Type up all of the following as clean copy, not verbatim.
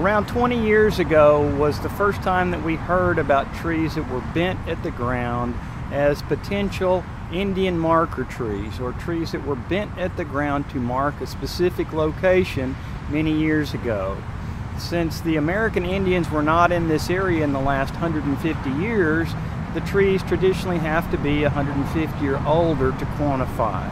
Around 20 years ago was the first time that we heard about trees that were bent at the ground as potential Indian marker trees, or trees that were bent at the ground to mark a specific location many years ago. Since the American Indians were not in this area in the last 150 years, the trees traditionally have to be 150 or older to quantify.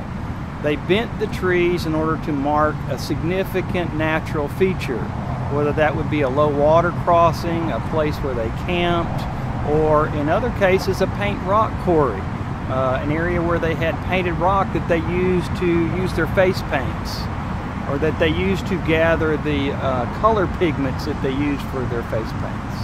They bent the trees in order to mark a significant natural feature, whether that would be a low water crossing, a place where they camped, or in other cases a paint rock quarry, an area where they had painted rock that they used to use their face paints, or that they used to gather the color pigments that they used for their face paints.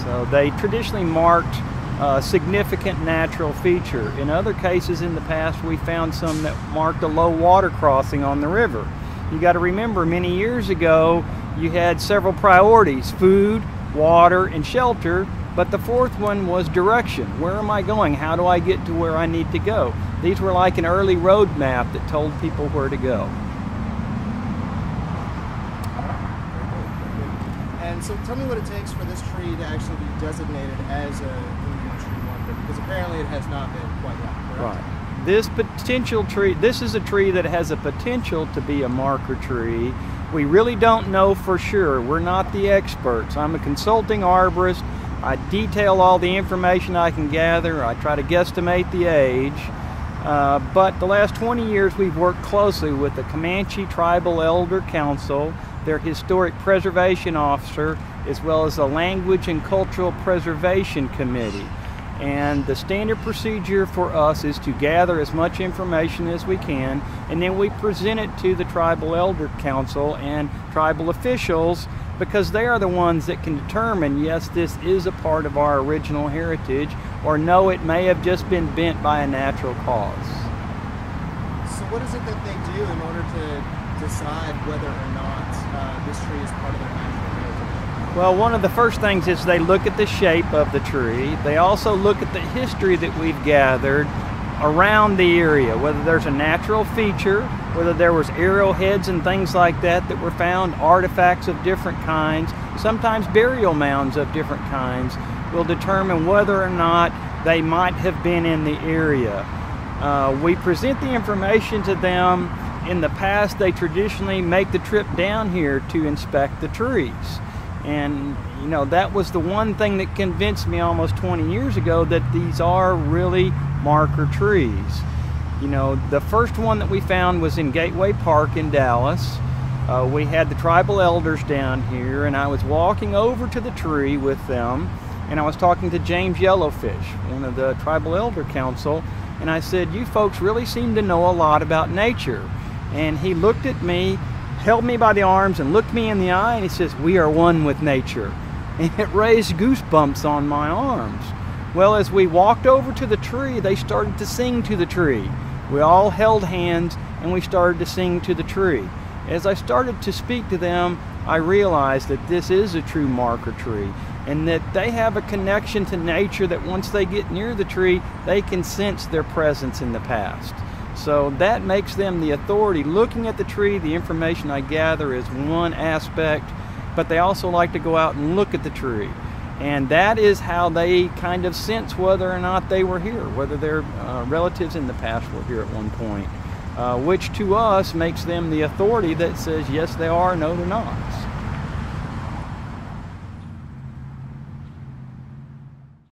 So they traditionally marked a significant natural feature. In other cases in the past, we found some that marked a low water crossing on the river. You got to remember, many years ago, you had several priorities: food, water, and shelter, but the fourth one was direction. Where am I going? How do I get to where I need to go? These were like an early road map that told people where to go. And so tell me what it takes for this tree to actually be designated as an Indian tree marker, because apparently it has not been quite yet, correct? Right. This potential tree, this is a tree that has a potential to be a marker tree. We really don't know for sure. We're not the experts. I'm a consulting arborist. I detail all the information I can gather. I try to guesstimate the age. But the last 20 years we've worked closely with the Comanche Tribal Elder Council, their historic preservation officer, as well as the Language and Cultural Preservation Committee. And the standard procedure for us is to gather as much information as we can, and then we present it to the Tribal Elder Council and tribal officials, because they are the ones that can determine, yes, this is a part of our original heritage, or no, it may have just been bent by a natural cause. So what is it that they do in order to decide whether or not this tree is part of their natural heritage? Well, one of the first things is they look at the shape of the tree. They also look at the history that we've gathered around the area, whether there's a natural feature, whether there was arrowheads and things like that that were found, artifacts of different kinds, sometimes burial mounds of different kinds, will determine whether or not they might have been in the area. We present the information to them. In the past, they traditionally make the trip down here to inspect the trees. And, you know, that was the one thing that convinced me almost 20 years ago that these are really marker trees. You know, the first one that we found was in Gateway Park in Dallas. We had the tribal elders down here, and I was walking over to the tree with them, and I was talking to James Yellowfish, one of the Tribal Elder Council, and I said, "You folks really seem to know a lot about nature." And he looked at me, held me by the arms and looked me in the eye, and he says, "We are one with nature." And it raised goosebumps on my arms. Well, as we walked over to the tree, they started to sing to the tree. We all held hands and we started to sing to the tree. As I started to speak to them, I realized that this is a true marker tree, and that they have a connection to nature, that once they get near the tree, they can sense their presence in the past. So that makes them the authority. Looking at the tree, the information I gather is one aspect, but they also like to go out and look at the tree. And that is how they kind of sense whether or not they were here, whether their relatives in the past were here at one point, which to us makes them the authority that says, yes, they are, no, they're not.